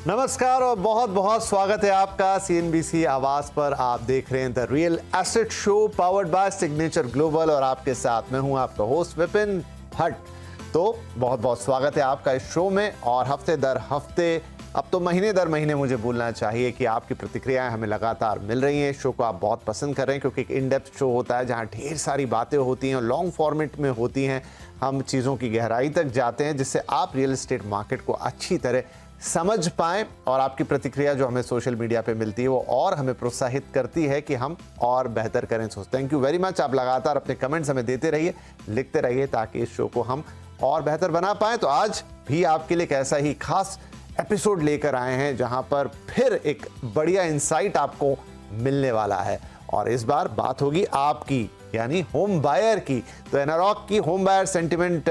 नमस्कार और बहुत बहुत स्वागत है आपका सीएनबीसी आवाज पर। आप देख रहे हैं the real asset show powered by signature global और आपके साथ मैं हूं आपका होस्ट विपिन भट्ट। तो बहुत बहुत स्वागत है आपका इस शो में और हफ्ते दर हफ्ते, अब तो महीने दर महीने मुझे बोलना चाहिए कि आपकी प्रतिक्रियाएं हमें लगातार मिल रही हैं। शो को आप बहुत पसंद कर रहे हैं क्योंकि एक इन डेप्थ शो होता है जहां ढेर सारी बातें होती हैं, लॉन्ग फॉर्मेट में होती हैं। हम चीज़ों की गहराई तक जाते हैं जिससे आप रियल एस्टेट मार्केट को अच्छी तरह समझ पाएं और आपकी प्रतिक्रिया जो हमें सोशल मीडिया पे मिलती है वो और हमें प्रोत्साहित करती है कि हम और बेहतर करें। So thank you very much. आप लगातार अपने कमेंट्स हमें देते रहिए, लिखते रहिए ताकि इस शो को हम और बेहतर बना पाएं। तो आज भी आपके लिए एक ऐसा ही खास एपिसोड लेकर आए हैं जहां पर फिर एक बढ़िया इंसाइट आपको मिलने वाला है और इस बार बात होगी आपकी यानी होम बायर की। तो एनारॉक की home buyer sentiment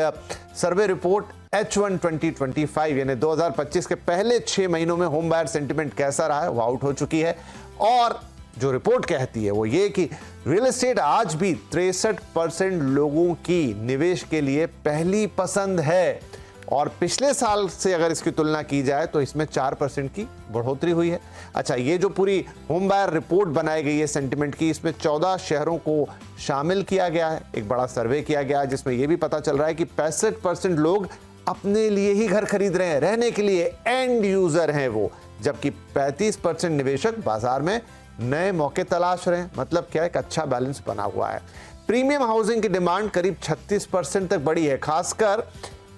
survey report H1 2025 यानी 2025 के पहले 6 महीनों में होम बायर सेंटिमेंट कैसा रहा है वो आउट हो चुकी है और जो रिपोर्ट कहती है वो ये कि रियल एस्टेट आज भी 63% लोगों की निवेश के लिए पहली पसंद है और पिछले साल से अगर इसकी तुलना की जाए तो इसमें 4% की बढ़ोतरी हुई है। अच्छा, ये जो पूरी होम बायर रिपोर्ट बनाई गई है सेंटिमेंट की, इसमें 14 शहरों को शामिल किया गया है। एक बड़ा सर्वे किया गया है जिसमें यह भी पता चल रहा है कि 65% लोग अपने लिए ही घर खरीद रहे हैं, रहने के लिए एंड यूजर हैं वो, जबकि 35% निवेशक बाजार में नए मौके तलाश रहे हैं। मतलब क्या, एक अच्छा बैलेंस बना हुआ है। प्रीमियम हाउसिंग की डिमांड करीब 36% तक बढ़ी है। खासकर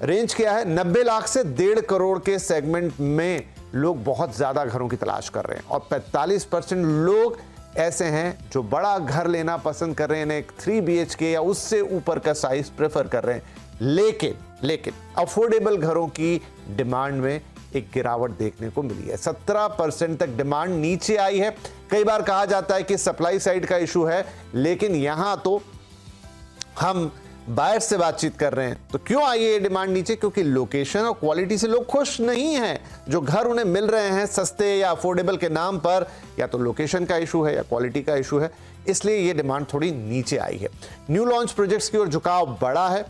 रेंज क्या है, 90 लाख से 1.5 करोड़ के सेगमेंट में लोग बहुत ज्यादा घरों की तलाश कर रहे हैं और 45% लोग ऐसे हैं जो बड़ा घर लेना पसंद कर रहे हैं, एक 3 BHK या उससे ऊपर का साइज प्रेफर कर रहे हैं। लेकिन अफोर्डेबल घरों की डिमांड में एक गिरावट देखने को मिली है। 17% तक डिमांड नीचे आई है। कई बार कहा जाता है कि सप्लाई साइड का इशू है, लेकिन यहां तो हम बायर से बातचीत कर रहे हैं तो क्यों आई है डिमांड नीचे? क्योंकि लोकेशन और क्वालिटी से लोग खुश नहीं हैं। जो घर उन्हें मिल रहे हैं सस्ते या अफोर्डेबल के नाम पर, या तो लोकेशन का इशू है या क्वालिटी का इशू है, इसलिए ये डिमांड थोड़ी नीचे आई है। न्यू लॉन्च प्रोजेक्ट्स की ओर झुकाव बढ़ा है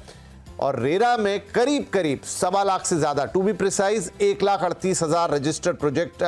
और रेरा में करीब 1.25 लाख से ज्यादा, to be precise 1,38,000 registered project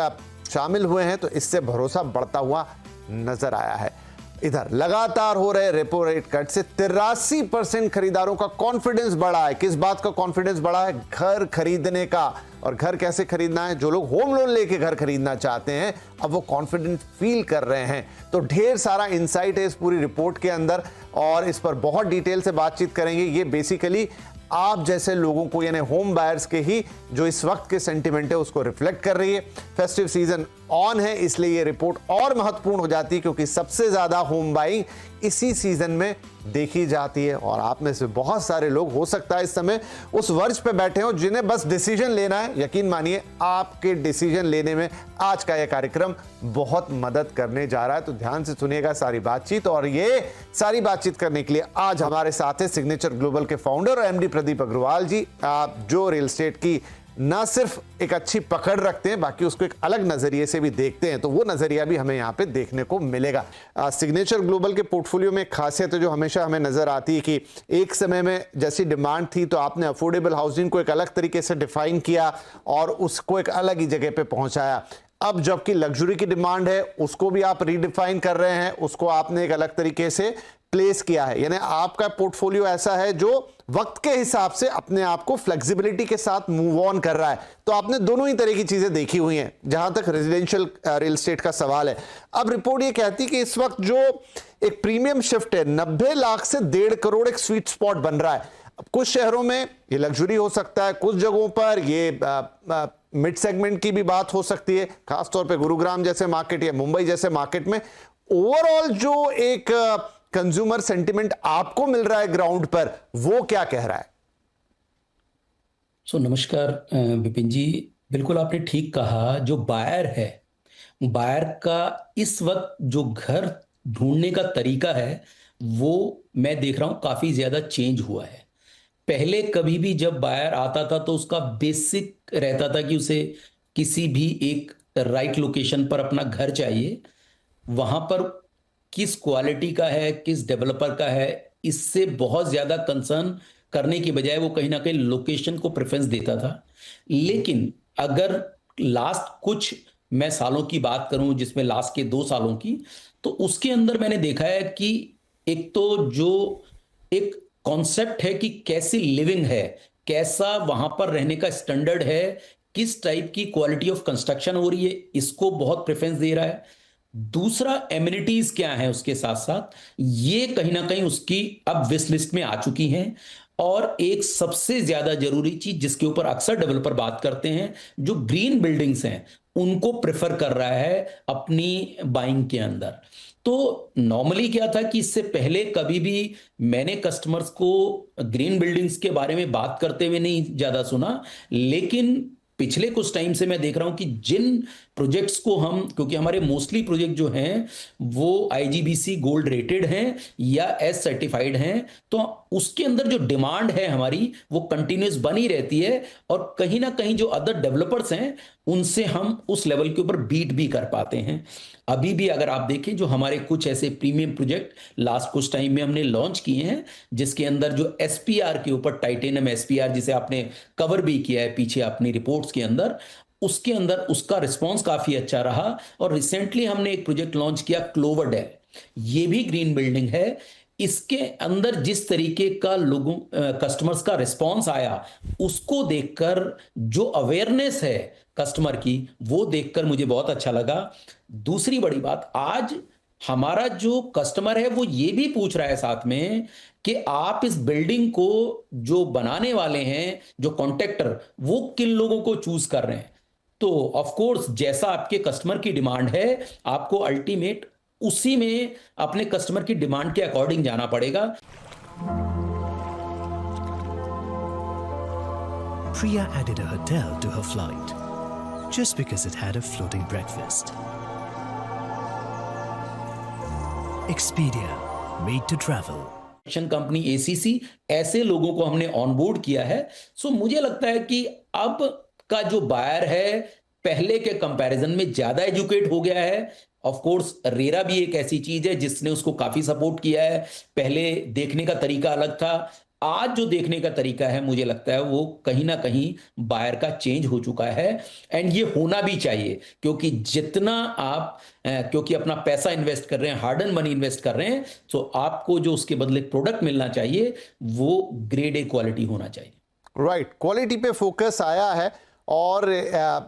शामिल हुए हैं। तो इससे भरोसा बढ़ता हुआ नजर आया है। इधर लगातार हो रहे रेपो रेट कट से 83% खरीदारों का कॉन्फिडेंस बढ़ा है। किस बात का कॉन्फिडेंस बढ़ा है? घर खरीदने का। और घर कैसे खरीदना है? जो लोग होम लोन लेके घर खरीदना चाहते हैं अब वो कॉन्फिडेंट फील कर रहे हैं। तो ढेर सारा इंसाइट है इस पूरी रिपोर्ट के अंदर और इस पर बहुत डिटेल से बातचीत करेंगे। ये बेसिकली आप जैसे लोगों को यानी होम बायर्स के ही जो इस वक्त के सेंटिमेंट है उसको रिफ्लेक्ट कर रही है। फेस्टिव सीजन ऑन है इसलिए ये रिपोर्ट और महत्वपूर्ण हो जाती है क्योंकि सबसे ज्यादा होम बाइंग इसी सीजन में देखी जाती है और आप में से बहुत सारे लोग हो सकता है इस समय उस वर्ज पे बैठे हो जिन्हें बस डिसीजन लेना है। यकीन मानिए आपके डिसीजन लेने में आज का यह कार्यक्रम बहुत मदद करने जा रहा है। तो ध्यान से सुनिएगा सारी बातचीत। और ये सारी बातचीत करने के लिए आज हमारे साथ है सिग्नेचर ग्लोबल के फाउंडर और MD प्रदीप अग्रवाल जी, जो रियल एस्टेट की ना सिर्फ एक अच्छी पकड़ रखते हैं बाकी उसको एक अलग नजरिए से भी देखते हैं। तो वो नजरिया भी हमें यहाँ पे देखने को मिलेगा। सिग्नेचर ग्लोबल के पोर्टफोलियो में एक खासियत है जो हमेशा हमें नजर आती है कि एक समय में जैसी डिमांड थी तो आपने अफोर्डेबल हाउसिंग को एक अलग तरीके से डिफाइन किया और उसको एक अलग ही जगह पे पहुंचाया। अब जबकि लग्जरी की डिमांड है उसको भी आप रीडिफाइन कर रहे हैं, उसको आपने एक अलग तरीके से प्लेस किया है। यानी आपका पोर्टफोलियो ऐसा है जो वक्त के हिसाब से अपने आप को फ्लेक्सिबिलिटी के साथ मूव ऑन कर रहा है। तो आपने दोनों ही तरह की चीजें देखी हुई हैं जहां तक रेजिडेंशियल रियल एस्टेट का सवाल है। अब रिपोर्ट ये कहती है कि इस वक्त जो एक प्रीमियम शिफ्ट है 90 लाख से 1.5 करोड़ एक स्वीट स्पॉट बन रहा है। अब कुछ शहरों में ये लग्जरी हो सकता है, कुछ जगहों पर ये मिड सेगमेंट की भी बात हो सकती है, खासतौर पे गुरुग्राम जैसे मार्केट या मुंबई जैसे मार्केट में। ओवरऑल जो एक कंज्यूमर सेंटिमेंट आपको मिल रहा है ग्राउंड पर, वो क्या कह रहा है? नमस्कार विपिन जी, बिल्कुल आपने ठीक कहा। जो बायर है, बायर का इस वक्त जो घर ढूंढने का तरीका है वो मैं देख रहा हूं काफी ज्यादा चेंज हुआ है। पहले कभी भी जब बायर आता था तो उसका बेसिक रहता था कि उसे किसी भी एक राइट लोकेशन पर अपना घर चाहिए। वहां पर किस क्वालिटी का है, किस डेवलपर का है, इससे बहुत ज्यादा कंसर्न करने की बजाय वो कहीं ना कहीं लोकेशन को प्रेफरेंस देता था। लेकिन अगर लास्ट कुछ मैं सालों की बात करूं, जिसमें लास्ट के 2 सालों की, तो उसके अंदर मैंने देखा है कि एक तो जो एक कॉन्सेप्ट है कि कैसी लिविंग है, कैसा वहां पर रहने का स्टैंडर्ड है, किस टाइप की क्वालिटी ऑफ कंस्ट्रक्शन हो रही है, इसको बहुत प्रेफरेंस दे रहा है। दूसरा, एमिनिटीज क्या है उसके साथ साथ, ये कहीं ना कहीं उसकी अब विश लिस्ट में आ चुकी हैं। और एक सबसे ज्यादा जरूरी चीज जिसके ऊपर अक्सर डेवलपर बात करते हैं, जो ग्रीन बिल्डिंग्स हैं उनको प्रेफर कर रहा है अपनी बाइंग के अंदर। तो नॉर्मली क्या था कि इससे पहले कभी भी मैंने कस्टमर्स को ग्रीन बिल्डिंग्स के बारे में बात करते हुए नहीं ज्यादा सुना, लेकिन पिछले कुछ टाइम से मैं देख रहा हूं कि जिन प्रोजेक्ट्स को हम, क्योंकि हमारे मोस्टली प्रोजेक्ट जो हैं वो आईजीबीसी गोल्ड रेटेड हैं या एस सर्टिफाइड हैं, तो उसके अंदर जो डिमांड है हमारी वो कंटिन्यूस बनी रहती है, और कहीं ना कहीं जो अदर डेवलपर्स हैं उनसे हम उस लेवल के ऊपर बीट भी कर पाते हैं। अभी भी अगर आप देखें, जो हमारे कुछ ऐसे प्रीमियम प्रोजेक्ट लास्ट कुछ टाइम में हमने लॉन्च किए हैं, जिसके अंदर जो एसपीआर के ऊपर, टाइटेनियम एसपीआर, जिसे आपने कवर भी किया है पीछे अपनी रिपोर्ट्स के अंदर, उसके अंदर उसका रिस्पांस काफी अच्छा रहा। और रिसेंटली हमने एक प्रोजेक्ट लॉन्च किया क्लोवरडेल, ये भी ग्रीन बिल्डिंग है। इसके अंदर जिस तरीके का लोगों कस्टमर्स का रिस्पांस आया, उसको देखकर जो अवेयरनेस है कस्टमर की, वो देखकर मुझे बहुत अच्छा लगा। दूसरी बड़ी बात, आज हमारा जो कस्टमर है वो ये भी पूछ रहा है साथ में कि आप इस बिल्डिंग को जो बनाने वाले हैं, जो कॉन्ट्रैक्टर, वो किन लोगों को चूज कर रहे हैं। तो ऑफ कोर्स जैसा आपके कस्टमर की डिमांड है, आपको अल्टीमेट उसी में अपने कस्टमर की डिमांड के अकॉर्डिंग जाना पड़ेगा। Priya added a hotel to her flight just because it had a floating breakfast. Expedia, made to travel. Company ACC, ऐसे लोगों को हमने ऑनबोर्ड किया है। सो मुझे लगता है कि अब का जो बायर है पहले के कंपैरिजन में ज्यादा एजुकेट हो गया है। ऑफ कोर्स रेरा भी एक ऐसी चीज है जिसने उसको काफी सपोर्ट किया है। पहले देखने का तरीका अलग था, आज जो देखने का तरीका है मुझे लगता है वो कहीं ना कहीं बायर का चेंज हो चुका है। एंड ये होना भी चाहिए, क्योंकि जितना आप क्योंकि अपना पैसा इन्वेस्ट कर रहे हैं, हार्ड एंड मनी इन्वेस्ट कर रहे हैं, तो आपको जो उसके बदले प्रोडक्ट मिलना चाहिए वो ग्रेड ए क्वालिटी होना चाहिए। राइट, क्वालिटी पे फोकस आया है, और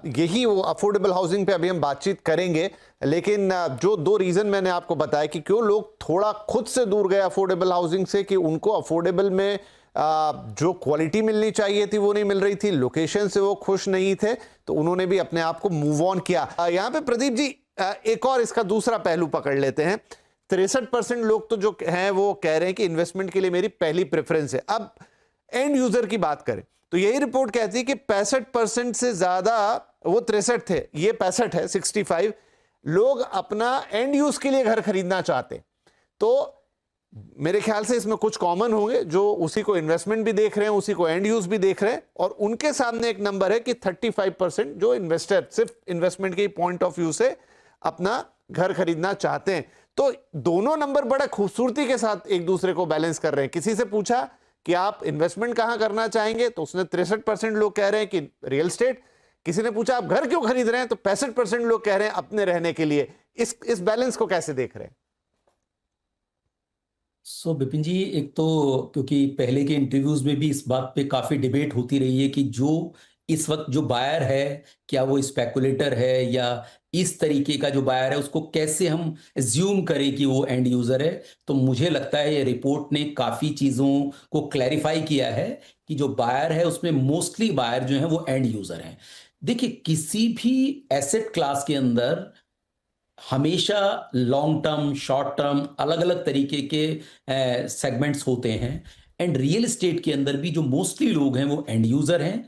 यही वो अफोर्डेबल हाउसिंग पे अभी हम बातचीत करेंगे। लेकिन जो 2 रीजन मैंने आपको बताया कि क्यों लोग थोड़ा खुद से दूर गए अफोर्डेबल हाउसिंग से, कि उनको अफोर्डेबल में जो क्वालिटी मिलनी चाहिए थी वो नहीं मिल रही थी, लोकेशन से वो खुश नहीं थे, तो उन्होंने भी अपने आप को मूव ऑन किया। यहाँ पे प्रदीप जी एक और इसका दूसरा पहलू पकड़ लेते हैं। 63% लोग तो जो हैं वो कह रहे हैं कि इन्वेस्टमेंट के लिए मेरी पहली प्रेफरेंस है। अब एंड यूजर की बात करें तो यही रिपोर्ट कहती है कि 65% से ज्यादा, वो 63 थे, ये 65 है, 65 लोग अपना एंड यूज के लिए घर खरीदना चाहते। तो मेरे ख्याल से इसमें कुछ कॉमन होंगे जो उसी को इन्वेस्टमेंट भी देख रहे हैं, उसी को एंड यूज भी देख रहे हैं, और उनके सामने एक नंबर है कि 35% जो इन्वेस्टर सिर्फ इन्वेस्टमेंट के पॉइंट ऑफ व्यू से अपना घर खरीदना चाहते हैं। तो दोनों नंबर बड़ा खूबसूरती के साथ एक दूसरे को बैलेंस कर रहे हैं। किसी से पूछा कि आप इन्वेस्टमेंट कहां करना चाहेंगे, तो उसने 63% लोग कह रहे हैं कि रियल एस्टेट। किसी ने पूछा आप घर क्यों खरीद रहे हैं, तो 65% लोग कह रहे हैं अपने रहने के लिए। इस बैलेंस को कैसे देख रहे हैं? बिपिन जी, एक तो क्योंकि पहले के इंटरव्यूज में भी इस बात पे काफी डिबेट होती रही है कि जो इस वक्त जो बायर है, क्या वो स्पेकुलेटर है या इस तरीके का जो बायर है उसको कैसे हम एज्यूम करें कि वो एंड यूजर है। तो मुझे लगता है ये रिपोर्ट ने काफी चीजों को क्लैरिफाई किया है कि जो बायर है उसमें मोस्टली बायर जो है वो एंड यूजर हैं। देखिए, किसी भी एसेट क्लास के अंदर हमेशा लॉन्ग टर्म, शॉर्ट टर्म, अलग अलग तरीके के सेगमेंट्स होते हैं। एंड रियल एस्टेट के अंदर भी जो मोस्टली लोग हैं वो एंड यूजर हैं।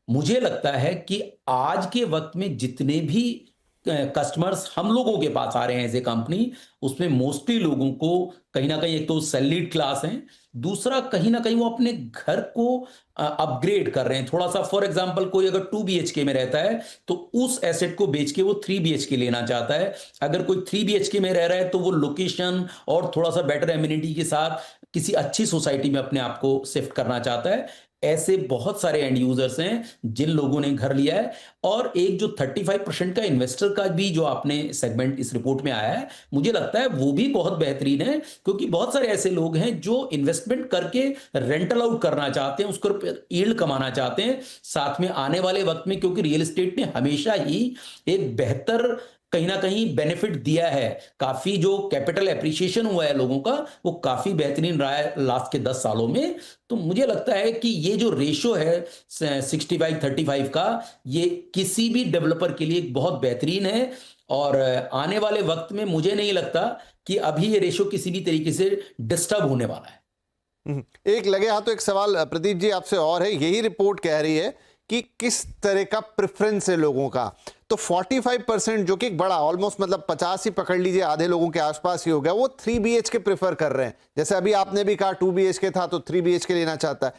मुझे लगता है कि आज के वक्त में जितने भी कस्टमर्स हम लोगों के पास आ रहे हैं एज ए कंपनी, उसमें मोस्टली लोगों को कहीं ना कहीं एक तो सैलरीड क्लास हैं, दूसरा कहीं ना कहीं वो अपने घर को अपग्रेड कर रहे हैं थोड़ा सा। फॉर एग्जांपल, कोई अगर 2 BHK में रहता है तो उस एसेट को बेच के वो 3 BHK लेना चाहता है। अगर कोई 3 BHK में रह रहा है तो वो लोकेशन और थोड़ा सा बेटर एमिनिटी के साथ किसी अच्छी सोसाइटी में अपने आप को शिफ्ट करना चाहता है। ऐसे बहुत सारे एंड यूजर्स हैं जिन लोगों ने घर लिया है। और एक जो 35% का इन्वेस्टर का भी जो आपने सेगमेंट इस रिपोर्ट में आया है, मुझे लगता है वो भी बहुत बेहतरीन है, क्योंकि बहुत सारे ऐसे लोग हैं जो इन्वेस्टमेंट करके रेंटल आउट करना चाहते हैं, उसको यील्ड कमाना चाहते हैं साथ में आने वाले वक्त में, क्योंकि रियल एस्टेट ने हमेशा ही एक बेहतर कहीं ना कहीं बेनिफिट दिया है। काफी जो कैपिटल एप्रिसिएशन हुआ है लोगों का, वो काफी बेहतरीन रहा है लास्ट के 10 सालों में। तो मुझे लगता है कि ये जो रेशो है 65-35 का, ये किसी भी डेवलपर के लिए बहुत बेहतरीन है। और आने वाले वक्त में मुझे नहीं लगता कि अभी ये रेशो किसी भी तरीके से डिस्टर्ब होने वाला है। एक लगे हाथों एक सवाल प्रदीप जी आपसे और है, यही रिपोर्ट कह रही है कि किस तरह का प्रेफरेंस है लोगों का। तो 45% जो कि एक बड़ा ऑलमोस्ट मतलब 50 ही पकड़ लीजिए, आधे लोगों के आसपास ही हो गया, वो 3 BHK प्रेफर कर रहे हैं। जैसे अभी आपने भी कहा 2 BHK था तो 3 BHK लेना चाहता है।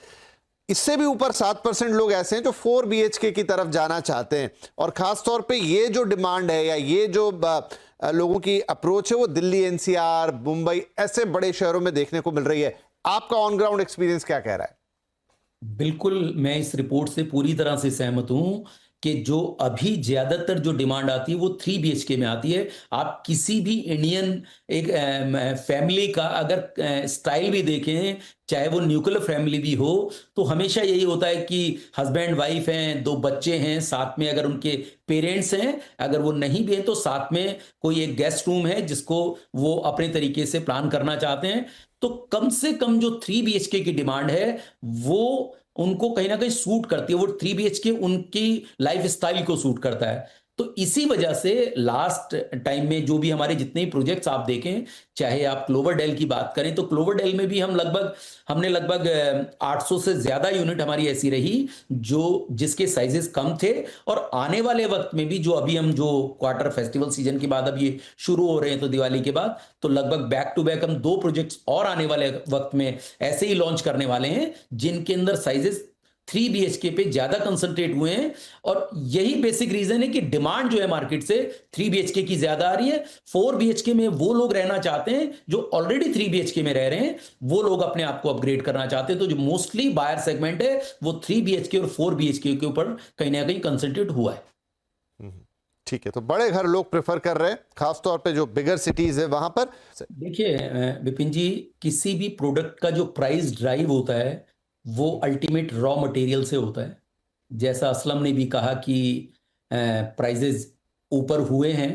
इससे भी ऊपर 7% लोग ऐसे हैं जो 4 BHK की तरफ जाना चाहते हैं। और खासतौर पे ये जो डिमांड है या ये जो लोगों की अप्रोच है वो दिल्ली, NCR, मुंबई ऐसे बड़े शहरों में देखने को मिल रही है। आपका ऑन ग्राउंड एक्सपीरियंस क्या कह रहा है? बिल्कुल, मैं इस रिपोर्ट से पूरी तरह से सहमत हूं कि जो अभी ज्यादातर जो डिमांड आती है वो 3 BHK में आती है। आप किसी भी इंडियन एक फैमिली का अगर स्टाइल भी देखें, चाहे वो न्यूक्लियर फैमिली भी हो, तो हमेशा यही होता है कि हस्बैंड वाइफ हैं, 2 बच्चे हैं, साथ में अगर उनके पेरेंट्स हैं, अगर वो नहीं भी हैं तो साथ में कोई एक गेस्ट रूम है जिसको वो अपने तरीके से प्लान करना चाहते हैं। तो कम से कम जो 3 BHK की डिमांड है वो उनको कहीं ना कहीं सूट करती है, वो 3 BHK उनकी लाइफ स्टाइल को सूट करता है। तो इसी वजह से लास्ट टाइम में जो भी हमारे जितने ही प्रोजेक्ट्स आप देखें, चाहे आप क्लोवरडेल की बात करें, तो क्लोवरडेल में भी हमने लगभग 800 से ज्यादा यूनिट हमारी ऐसी रही जो जिसके साइजेस कम थे। और आने वाले वक्त में भी जो अभी हम जो क्वार्टर फेस्टिवल सीजन के बाद अब ये शुरू हो रहे हैं, तो दिवाली के बाद तो लगभग बैक टू बैक हम 2 प्रोजेक्ट्स और आने वाले वक्त में ऐसे ही लॉन्च करने वाले हैं जिनके अंदर साइजेस 3 BHK पे ज्यादा कंसंट्रेट हुए हैं। और यही बेसिक रीजन है कि डिमांड जो है मार्केट से 3 BHK की ज्यादा आ रही है। 4 BHK में वो लोग रहना चाहते हैं जो ऑलरेडी 3 BHK में रह रहे हैं, वो लोग अपने आप को अपग्रेड करना चाहते हैं। तो जो मोस्टली बायर सेगमेंट है वो 3 BHK और 4 BHK के ऊपर कहीं ना कहीं कंसंट्रेट हुआ है। ठीक है, तो बड़े घर लोग प्रेफर कर रहे हैं, खासतौर पे जो बिगर सिटीज है वहां पर। देखिए विपिन जी, किसी भी प्रोडक्ट का जो प्राइस ड्राइव होता है वो अल्टीमेट रॉ मटेरियल से होता है। जैसा असलम ने भी कहा कि प्राइजेस ऊपर हुए हैं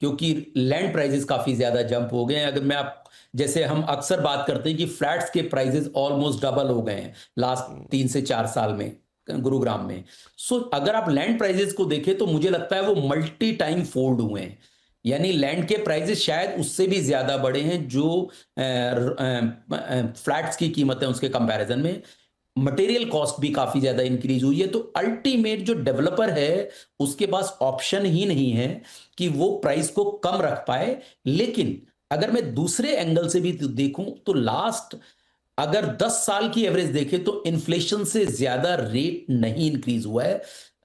क्योंकि लैंड प्राइजेस काफी ज्यादा जंप हो गए हैं। अगर मैं आप जैसे हम अक्सर बात करते हैं कि फ्लैट्स के प्राइजेस ऑलमोस्ट डबल हो गए हैं लास्ट 3 से 4 साल में गुरुग्राम में। सो अगर आप लैंड प्राइजेस को देखें तो मुझे लगता है वो मल्टी टाइम फोल्ड हुए हैं, यानी लैंड के प्राइजेस शायद उससे भी ज्यादा बढ़े हैं जो फ्लैट्स की कीमत है उसके कंपैरिजन में। मटेरियल कॉस्ट भी काफी ज्यादा इंक्रीज हुई है। तो अल्टीमेट जो डेवलपर है उसके पास ऑप्शन ही नहीं है कि वो प्राइस को कम रख पाए। लेकिन अगर मैं दूसरे एंगल से भी देखूं तो लास्ट अगर 10 साल की एवरेज देखें तो इन्फ्लेशन से ज्यादा रेट नहीं इंक्रीज हुआ है।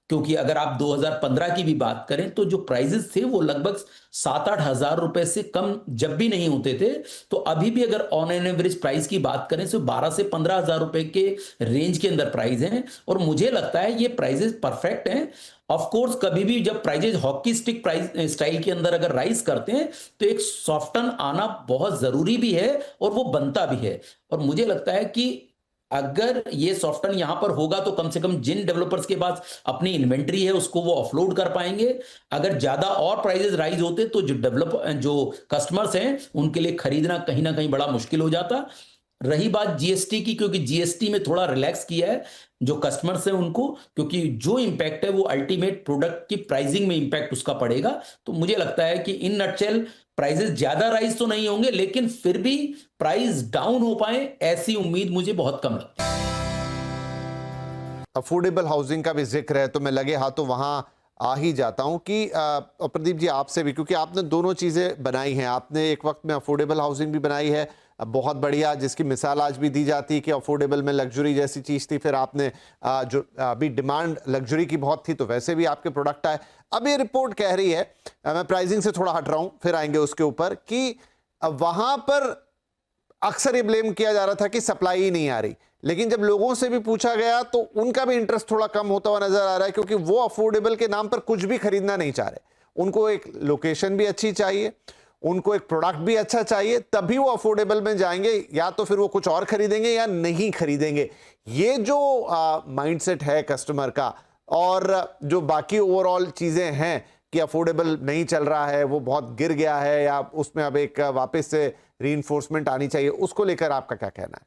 क्योंकि अगर आप 2015 की भी बात करें तो जो प्राइजेस थे वो लगभग 7-8 हजार रुपए से कम जब भी नहीं होते थे। तो अभी भी अगर ऑन एन एवरेज प्राइस की बात करें तो 12 से 15 हजार रुपए के रेंज के अंदर प्राइस हैं। और मुझे लगता है ये प्राइजेस परफेक्ट हैं। ऑफ कोर्स कभी भी जब prices hockey stick price style के अंदर अगर राइज करते हैं तो एक सॉफ्टन आना बहुत जरूरी भी है और वो बनता भी है। और मुझे लगता है कि अगर ये सॉफ्टन यहां पर होगा तो कम से कम जिन डेवलपर्स के पास अपनी इन्वेंट्री है उसको वो ऑफलोड कर पाएंगे। अगर ज्यादा और प्राइजेस राइज होते तो जो कस्टमर्स हैं उनके लिए खरीदना कहीं ना कहीं बड़ा मुश्किल हो जाता। रही बात जीएसटी की, क्योंकि जीएसटी में थोड़ा रिलैक्स किया है जो कस्टमर्स हैं उनको, क्योंकि जो इंपैक्ट है वो अल्टीमेट प्रोडक्ट की प्राइसिंग में इंपैक्ट उसका पड़ेगा। तो मुझे लगता है कि इन नटशेल प्राइसेस ज्यादा राइज तो नहीं होंगे लेकिन फिर भी प्राइस डाउन हो पाए ऐसी उम्मीद मुझे बहुत कम लगती है। अफोर्डेबल हाउसिंग का भी जिक्र है तो मैं लगे हाथों वहां आ ही जाता हूं कि प्रदीप जी आपसे भी, क्योंकि आपने दोनों चीजें बनाई हैं। आपने एक वक्त में अफोर्डेबल हाउसिंग भी बनाई है बहुत बढ़िया, जिसकी मिसाल आज भी दी जाती है कि अफोर्डेबल में लग्जरी जैसी चीज थी। फिर आपने जो अभी डिमांड लग्जरी की बहुत थी तो वैसे भी आपके प्रोडक्ट आए। अब ये रिपोर्ट कह रही है, मैं प्राइसिंग से थोड़ा हट रहा हूं फिर आएंगे उसके ऊपर, कि वहां पर अक्सर ये ब्लेम किया जा रहा था कि सप्लाई ही नहीं आ रही, लेकिन जब लोगों से भी पूछा गया तो उनका भी इंटरेस्ट थोड़ा कम होता हुआ नजर आ रहा है, क्योंकि वो अफोर्डेबल के नाम पर कुछ भी खरीदना नहीं चाह रहे। उनको एक लोकेशन भी अच्छी चाहिए, उनको एक प्रोडक्ट भी अच्छा चाहिए, तभी वो अफोर्डेबल में जाएंगे, या तो फिर वो कुछ और खरीदेंगे या नहीं खरीदेंगे। ये जो माइंडसेट है कस्टमर का, और जो बाकी ओवरऑल चीजें हैं कि अफोर्डेबल नहीं चल रहा है, वो बहुत गिर गया है, या उसमें अब एक वापस से रीइंफोर्समेंट आनी चाहिए, उसको लेकर आपका क्या कहना है?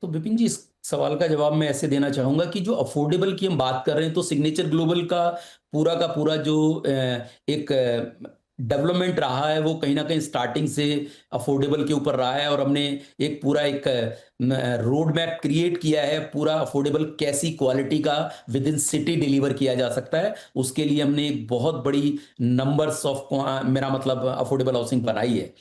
तो विपिन जी, इस सवाल का जवाब मैं ऐसे देना चाहूंगा कि जो अफोर्डेबल की हम बात कर रहे हैं, तो सिग्नेचर ग्लोबल का पूरा जो एक डेवलपमेंट रहा है, वो कहीं ना कहीं स्टार्टिंग से अफोर्डेबल के ऊपर रहा है। और हमने एक पूरा एक रोड मैप क्रिएट किया है, पूरा अफोर्डेबल कैसी क्वालिटी का विद इन सिटी डिलीवर किया जा सकता है, उसके लिए हमने एक बहुत बड़ी नंबर्स ऑफ, मेरा मतलब अफोर्डेबल हाउसिंग बनाई है।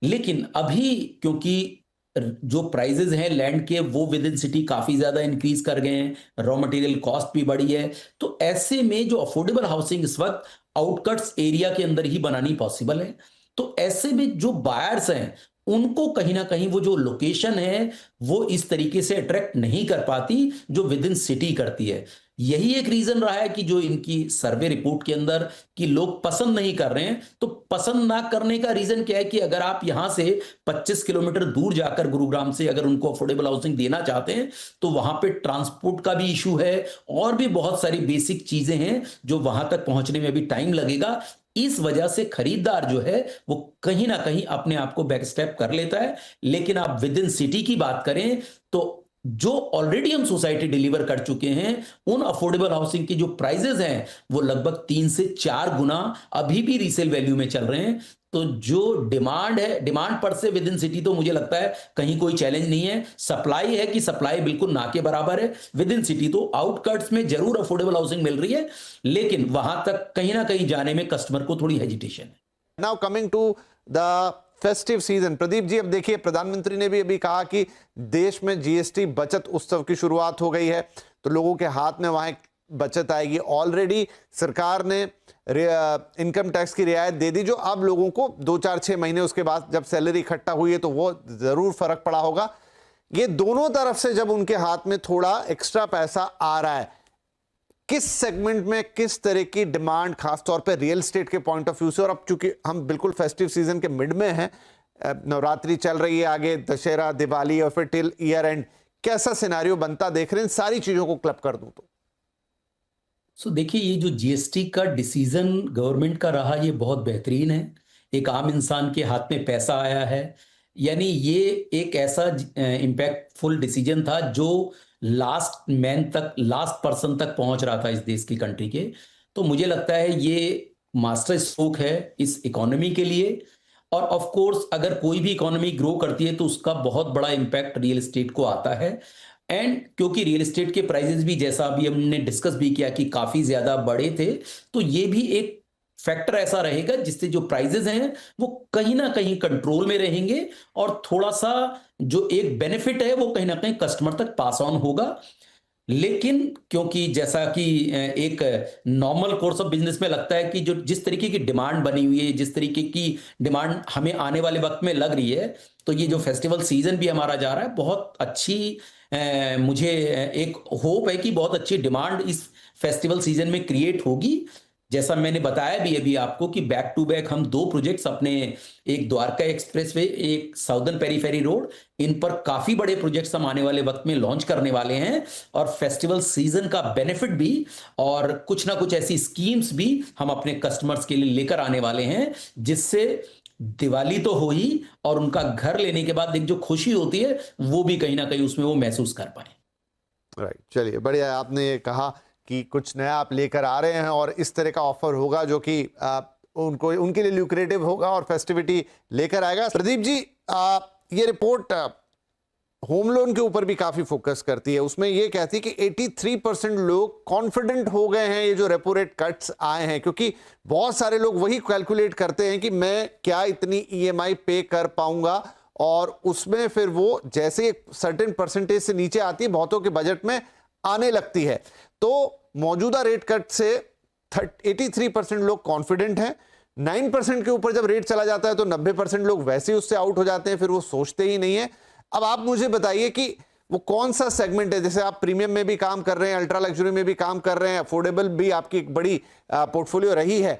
लेकिन अभी क्योंकि जो प्राइजेज हैं लैंड के, वो विद इन सिटी काफी ज्यादा इंक्रीज कर गए हैं, रॉ मटेरियल कॉस्ट भी बढ़ी है, तो ऐसे में जो अफोर्डेबल हाउसिंग इस वक्त आउटकट्स एरिया के अंदर ही बनानी पॉसिबल है। तो ऐसे में जो बायर्स हैं, उनको कहीं ना कहीं वो जो लोकेशन है वो इस तरीके से अट्रैक्ट नहीं कर पाती जो विद इन सिटी करती है। यही एक रीजन रहा है कि जो इनकी सर्वे रिपोर्ट के अंदर कि लोग पसंद नहीं कर रहे हैं। तो पसंद ना करने का रीजन क्या है कि अगर आप यहां से 25 किलोमीटर दूर जाकर गुरुग्राम से अगर उनको अफोर्डेबल हाउसिंग देना चाहते हैं, तो वहां पे ट्रांसपोर्ट का भी इशू है, और भी बहुत सारी बेसिक चीजें हैं जो वहां तक पहुंचने में भी टाइम लगेगा। इस वजह से खरीदार जो है वो कहीं ना कहीं अपने आप को बैक स्टेप कर लेता है। लेकिन आप विद इन सिटी की बात करें तो जो ऑलरेडी हम सोसाइटी डिलीवर कर चुके हैं, उन अफोर्डेबल हाउसिंग की जो प्राइजेस हैं वो लगभग 3 से 4 गुना अभी भी रीसेल वैल्यू में चल रहे हैं। तो जो डिमांड है, डिमांड पर से विद इन सिटी तो मुझे लगता है कहीं कोई चैलेंज नहीं है। सप्लाई है कि सप्लाई बिल्कुल ना के बराबर है। विद इन सिटी तो आउटकट्स में जरूर अफोर्डेबल हाउसिंग मिल रही है, लेकिन वहां तक कहीं ना कहीं जाने में कस्टमर को थोड़ी हेजिटेशन है। Now coming to the festive season, Pradeep ji, अब देखिए प्रधानमंत्री ने भी अभी कहा कि देश में जीएसटी बचत उत्सव की शुरुआत हो गई है, तो लोगों के हाथ में वहां बचत आएगी। ऑलरेडी सरकार ने इनकम टैक्स की रियायत दे दी, जो अब लोगों को 2-4-6 महीने उसके बाद जब सैलरी इकट्ठा हुई है तो वो जरूर फर्क पड़ा होगा। ये दोनों तरफ से जब उनके हाथ में थोड़ा एक्स्ट्रा पैसा आ रहा है, किस सेगमेंट में किस तरह की डिमांड, खासतौर पे रियल एस्टेट के पॉइंट ऑफ व्यू से, और अब चूंकि हम बिल्कुल फेस्टिव सीजन के मिड में हैं, नवरात्रि चल रही है, आगे दशहरा, दिवाली और फिर टिल ईयर एंड, कैसा सिनारियो बनता देख रहे हैं सारी चीजों को क्लब कर दूं तो? देखिए, ये जो जीएसटी का डिसीजन गवर्नमेंट का रहा, ये बहुत बेहतरीन है। एक आम इंसान के हाथ में पैसा आया है, यानी ये एक ऐसा इम्पैक्टफुल डिसीजन था जो लास्ट मैन तक, लास्ट पर्सन तक पहुंच रहा था इस देश की कंट्री के। तो मुझे लगता है ये मास्टर स्ट्रोक है इस इकोनॉमी के लिए। और ऑफ कोर्स अगर कोई भी इकोनॉमी ग्रो करती है तो उसका बहुत बड़ा इम्पैक्ट रियल एस्टेट को आता है। एंड क्योंकि रियल एस्टेट के प्राइसेस भी, जैसा अभी हमने डिस्कस भी किया, कि काफी ज्यादा बड़े थे, तो ये भी एक फैक्टर ऐसा रहेगा जिससे जो प्राइजेस हैं वो कहीं ना कहीं कंट्रोल में रहेंगे, और थोड़ा सा जो एक बेनिफिट है वो कहीं ना कहीं कस्टमर तक पास ऑन होगा। लेकिन क्योंकि जैसा कि एक नॉर्मल कोर्स ऑफ बिजनेस में लगता है कि जो जिस तरीके की डिमांड बनी हुई है, जिस तरीके की डिमांड हमें आने वाले वक्त में लग रही है, तो ये जो फेस्टिवल सीजन भी हमारा जा रहा है, बहुत अच्छी मुझे एक होप है कि बहुत अच्छी डिमांड इस फेस्टिवल सीजन में क्रिएट होगी। जैसा मैंने बताया भी अभी आपको कि बैक टू बैक हम 2 प्रोजेक्ट्स अपने, एक द्वारका एक्सप्रेसवे, एक साउदर्न पेरीफेरी रोड, इन पर काफी बड़े प्रोजेक्ट्स हम आने वाले वक्त में लॉन्च करने वाले हैं। और फेस्टिवल सीजन का बेनिफिट भी और कुछ ना कुछ ऐसी स्कीम्स भी हम अपने कस्टमर्स के लिए लेकर आने वाले हैं, जिससे दिवाली तो हो ही, और उनका घर लेने के बाद एक जो खुशी होती है वो भी कहीं ना कहीं उसमें वो महसूस कर पाए। राइट, चलिए बढ़िया, आपने ये कहा कि कुछ नया आप लेकर आ रहे हैं और इस तरह का ऑफर होगा जो कि उनको, उनके लिए ल्यूक्रेटिव होगा और फेस्टिविटी लेकर आएगा। प्रदीप जी, ये रिपोर्ट होम लोन के ऊपर भी काफी फोकस करती है। उसमें ये कहती है कि 83% लोग कॉन्फिडेंट हो गए हैं ये जो रेपो रेट कट्स आए हैं, क्योंकि बहुत सारे लोग वही कैलकुलेट करते हैं कि मैं क्या इतनी ईएमआई पे कर पाऊंगा, और उसमें फिर वो जैसे एक सर्टेन परसेंटेज से नीचे आती है, बहुतों के बजट में आने लगती है। तो मौजूदा रेट कट से 83% लोग कॉन्फिडेंट हैं, 9% के ऊपर जब रेट चला जाता है तो 90% लोग वैसे ही उससे आउट हो जाते हैं, फिर वो सोचते ही नहीं है। अब आप मुझे बताइए कि वो कौन सा सेगमेंट है, जैसे आप प्रीमियम में भी काम कर रहे हैं, अल्ट्रा लग्जरी में भी काम कर रहे हैं, अफोर्डेबल भी आपकी एक बड़ी पोर्टफोलियो रही है।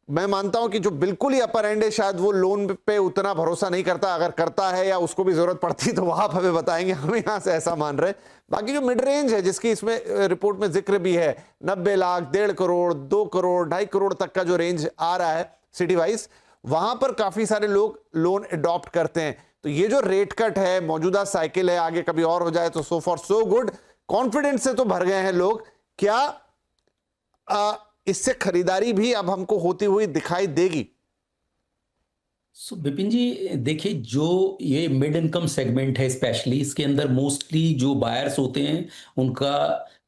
मैं मानता हूं कि जो बिल्कुल ही अपर एंड है शायद वो लोन पे उतना भरोसा नहीं करता, अगर करता है या उसको भी जरूरत पड़ती तो वहां आप हमें बताएंगे, हम यहां से ऐसा मान रहे हैं। बाकी जो मिड रेंज है जिसकी इसमें रिपोर्ट में जिक्र भी है, 90 लाख, 1.5 करोड़, 2 करोड़, 2.5 करोड़ तक का जो रेंज आ रहा है सिटी वाइज, वहां पर काफी सारे लोग लोन अडॉप्ट करते हैं। तो ये जो रेट कट है, मौजूदा साइकिल है, आगे कभी और हो जाए तो so for so good, confidence से तो भर गए हैं लोग। क्या इससे खरीदारी भी अब हमको होती हुई दिखाई देगी? विपिन जी, देखिए, जो ये मिड इनकम सेगमेंट है स्पेशली, इसके अंदर मोस्टली जो बायर्स होते हैं उनका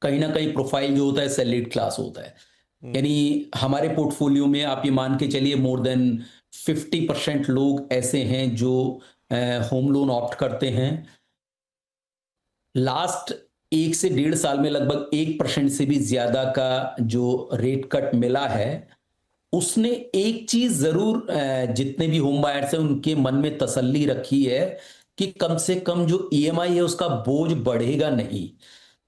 कहीं ना कहीं प्रोफाइल जो होता है सैलरीड क्लास होता है। यानी हमारे पोर्टफोलियो में आप ये मान के चलिए मोर देन 50% लोग ऐसे हैं जो होम लोन ऑप्ट करते हैं। लास्ट 1 से 1.5 साल में लगभग 1% से भी ज्यादा का जो रेट कट मिला है, उसने एक चीज जरूर जितने भी होम बायर्स हैं उनके मन में तसल्ली रखी है कि कम से कम जो ईएमआई है उसका बोझ बढ़ेगा नहीं।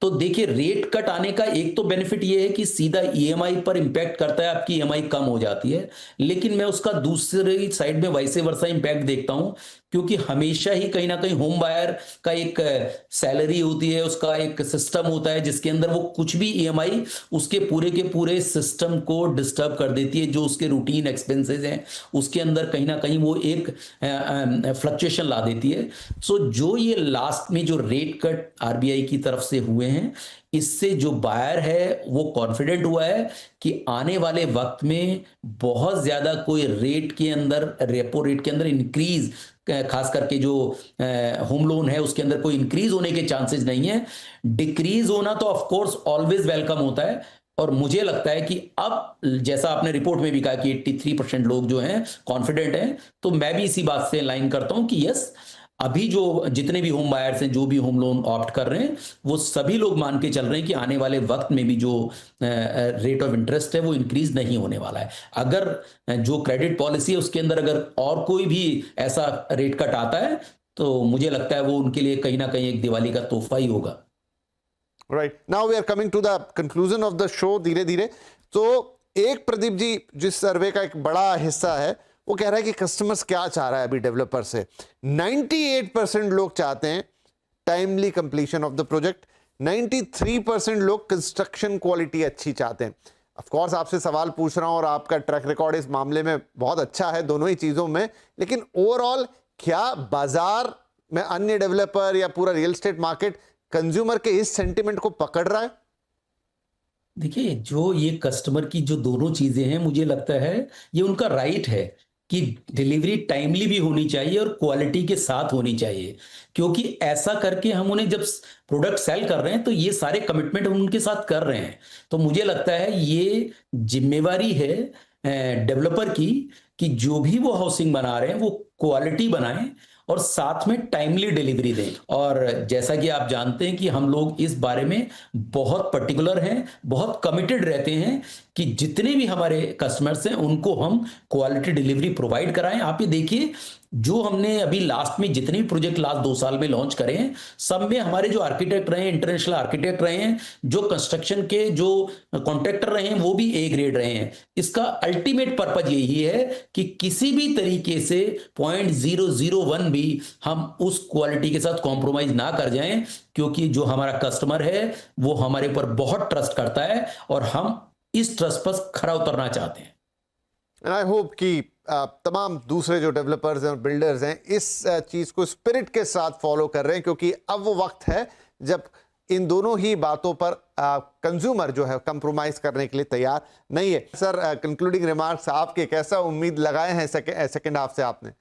तो देखिए, रेट कट आने का एक तो बेनिफिट ये है कि सीधा ईएमआई पर इंपैक्ट करता है, आपकी ईएमआई कम हो जाती है। लेकिन मैं उसका दूसरी साइड में वाइसे वर्सा इंपैक्ट देखता हूं, क्योंकि हमेशा ही कहीं ना कहीं होम बायर का एक सैलरी होती है, उसका एक सिस्टम होता है जिसके अंदर वो कुछ भी ईएमआई उसके पूरे के पूरे सिस्टम को डिस्टर्ब कर देती है। जो उसके रूटीन एक्सपेंसेस हैं उसके अंदर कहीं ना कहीं वो एक फ्लक्चुएशन ला देती है। सो जो ये लास्ट में जो रेट कट आरबीआई की तरफ से हुए हैं, इससे जो बायर है वो कॉन्फिडेंट हुआ है कि आने वाले वक्त में बहुत ज्यादा कोई रेट के अंदर, रेपो रेट के अंदर इंक्रीज, खास करके जो होम लोन है उसके अंदर कोई इंक्रीज होने के चांसेस नहीं है। डिक्रीज होना तो ऑफ कोर्स ऑलवेज वेलकम होता है। और मुझे लगता है कि अब जैसा आपने रिपोर्ट में भी कहा कि 83% लोग जो हैं कॉन्फिडेंट हैं, तो मैं भी इसी बात से लाइन करता हूं कि यस, अभी जो जितने भी होम बायर्स हैं, जो भी होम लोन ऑप्ट कर रहे हैं, वो सभी लोग मान के चल रहे हैं कि आने वाले वक्त में भी जो रेट ऑफ इंटरेस्ट है वो इंक्रीज नहीं होने वाला है। अगर जो क्रेडिट पॉलिसी है उसके अंदर अगर और कोई भी ऐसा रेट कट आता है तो मुझे लगता है वो उनके लिए कहीं ना कहीं एक दिवाली का तोहफा ही होगा। Right, now we are coming to the conclusion of the show धीरे धीरे। तो एक प्रदीप जी, जिस सर्वे का एक बड़ा हिस्सा है वो कह रहा है कि कस्टमर्स क्या चाह रहा है अभी डेवलपर से। 98% लोग चाहते हैं timely completion of the project, 93% लोग कंस्ट्रक्शन क्वालिटी अच्छी चाहते हैं। ऑफ कोर्स आपसे सवाल पूछ रहा हूं और आपका ट्रैक रिकॉर्ड इस मामले में बहुत अच्छा है दोनों ही चीजों में, लेकिन ओवरऑल क्या बाजार में अन्य डेवलपर या पूरा रियल एस्टेट मार्केट कंज्यूमर के इस सेंटिमेंट को पकड़ रहा है? देखिए, जो ये कस्टमर की जो दोनों चीजें हैं, मुझे लगता है ये उनका राइट है कि डिलीवरी टाइमली भी होनी चाहिए और क्वालिटी के साथ होनी चाहिए। क्योंकि ऐसा करके हम उन्हें जब प्रोडक्ट सेल कर रहे हैं तो ये सारे कमिटमेंट हम उनके साथ कर रहे हैं। तो मुझे लगता है ये जिम्मेवारी है डेवलपर की कि जो भी वो हाउसिंग बना रहे हैं वो क्वालिटी बनाएं और साथ में टाइमली डिलीवरी दें। और जैसा कि आप जानते हैं कि हम लोग इस बारे में बहुत पर्टिकुलर हैं, बहुत कमिटेड रहते हैं कि जितने भी हमारे कस्टमर्स हैं उनको हम क्वालिटी डिलीवरी प्रोवाइड कराएं। आप ये देखिए, जो हमने अभी लास्ट में जितने भी प्रोजेक्ट लास्ट 2 साल में लॉन्च करे हैं, सब में हमारे जो आर्किटेक्ट रहे हैं, इंटरनेशनल आर्किटेक्ट रहे हैं, जो कंस्ट्रक्शन के जो कॉन्ट्रैक्टर रहे हैं वो भी ए ग्रेड रहे हैं। इसका अल्टीमेट पर्पज यही है कि किसी भी तरीके से 0.001 भी हम उस क्वालिटी के साथ कॉम्प्रोमाइज ना कर जाएं, क्योंकि जो हमारा कस्टमर है वो हमारे ऊपर बहुत ट्रस्ट करता है और हम इस ट्रस्ट पर खरा उतरना चाहते हैं। एंड आई होप कि तमाम दूसरे जो डेवलपर्स हैं और बिल्डर्स हैं इस चीज को स्पिरिट के साथ फॉलो कर रहे हैं, क्योंकि अब वो वक्त है जब इन दोनों ही बातों पर कंज्यूमर जो है कंप्रोमाइज करने के लिए तैयार नहीं है। सर, कंक्लूडिंग रिमार्क्स आपके, कैसा उम्मीद लगाए हैं सेकेंड हाफ से आपने?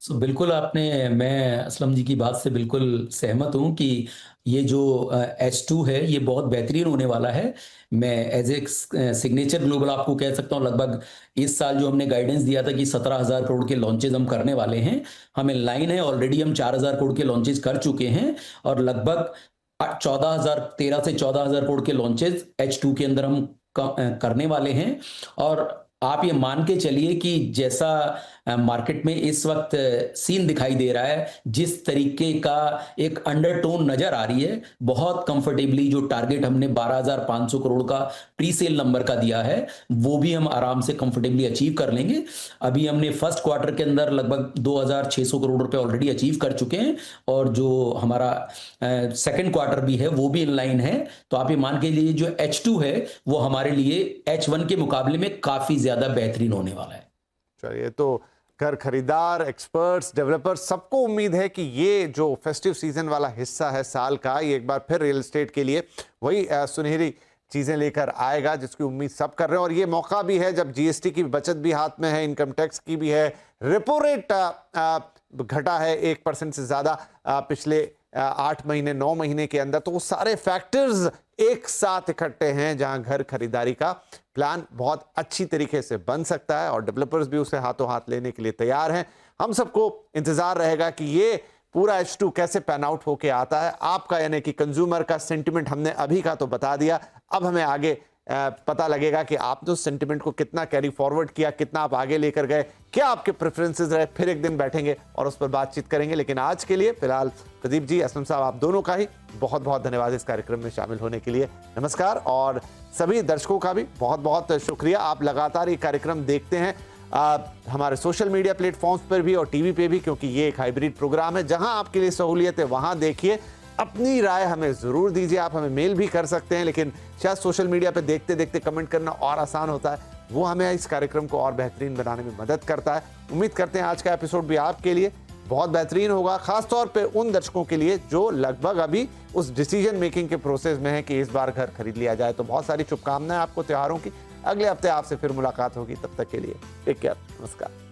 बिल्कुल, मैं असलम जी की बात से बिल्कुल सहमत हूं कि ये जो H2 है ये बहुत बेहतरीन होने वाला है। मैं एज ए सिग्नेचर ग्लोबल आपको कह सकता हूं, लगभग इस साल जो हमने गाइडेंस दिया था कि 17,000 करोड़ के लॉन्चेज हम करने वाले हैं, हमें लाइन है, ऑलरेडी हम 4,000 करोड़ के लॉन्चेज कर चुके हैं और लगभग 13 से 14,000 करोड़ के लॉन्चेज H2 के अंदर हम करने वाले हैं। और आप ये मान के चलिए कि जैसा मार्केट में इस वक्त सीन दिखाई दे रहा है, जिस तरीके का एक अंडरटोन नजर आ रही है, बहुत कंफर्टेबली जो टारगेट हमने 12,500 करोड़ का प्री सेल नंबर का दिया है, वो भी हम आराम से कंफर्टेबली अचीव कर लेंगे। अभी हमने फर्स्ट क्वार्टर के अंदर लगभग 2,600 करोड़ रुपए ऑलरेडी अचीव कर चुके हैं, और जो हमारा सेकंड क्वार्टर भी है वो भी इन लाइन है। तो आप ये मान के लिए जो H2 है वो हमारे लिए H1 के मुकाबले में काफी ज्यादा बेहतरीन होने वाला है। चलिए, तो घर खरीदार, एक्सपर्ट्स, डेवलपर्स, सबको उम्मीद है कि ये जो फेस्टिव सीजन वाला हिस्सा है साल का, ये एक बार फिर रियल एस्टेट के लिए वही सुनहरी चीजें लेकर आएगा जिसकी उम्मीद सब कर रहे हैं। और ये मौका भी है जब जीएसटी की बचत भी हाथ में है, इनकम टैक्स की भी है, रेपो रेट घटा है 1% से ज्यादा पिछले 8 महीने 9 महीने के अंदर। तो वो सारे फैक्टर्स एक साथ इकट्ठे हैं जहां घर खरीदारी का प्लान बहुत अच्छी तरीके से बन सकता है और डेवलपर्स भी उसे हाथों हाथ लेने के लिए तैयार हैं। हम सबको इंतजार रहेगा कि ये पूरा H2 कैसे पैन आउट होके आता है। आपका यानी कि कंज्यूमर का सेंटिमेंट हमने अभी का तो बता दिया, अब हमें आगे पता लगेगा कि आपने उस सेंटिमेंट को कितना कैरी फॉरवर्ड किया, कितना आप आगे लेकर गए, क्या आपके प्रेफरेंसेस रहे। फिर एक दिन बैठेंगे और उस पर बातचीत करेंगे। लेकिन आज के लिए फिलहाल प्रदीप जी, असलम साहब, आप दोनों का ही बहुत बहुत धन्यवाद इस कार्यक्रम में शामिल होने के लिए। नमस्कार। और सभी दर्शकों का भी बहुत बहुत शुक्रिया। आप लगातार ये कार्यक्रम देखते हैं हमारे सोशल मीडिया प्लेटफॉर्म्स पर भी और टीवी पे भी, क्योंकि ये एक हाइब्रिड प्रोग्राम है। जहां आपके लिए सहूलियत है वहां देखिए, अपनी राय हमें जरूर दीजिए। आप हमें मेल भी कर सकते हैं, लेकिन शायद सोशल मीडिया पे देखते देखते कमेंट करना और आसान होता है, वो हमें इस कार्यक्रम को और बेहतरीन बनाने में मदद करता है। उम्मीद करते हैं आज का एपिसोड भी आपके लिए बहुत बेहतरीन होगा, खासतौर पे उन दर्शकों के लिए जो लगभग अभी उस डिसीजन मेकिंग के प्रोसेस में है कि इस बार घर खरीद लिया जाए। तो बहुत सारी शुभकामनाएं आपको त्योहारों की। अगले हफ्ते आपसे फिर मुलाकात होगी, तब तक के लिए टेक केयर, नमस्कार।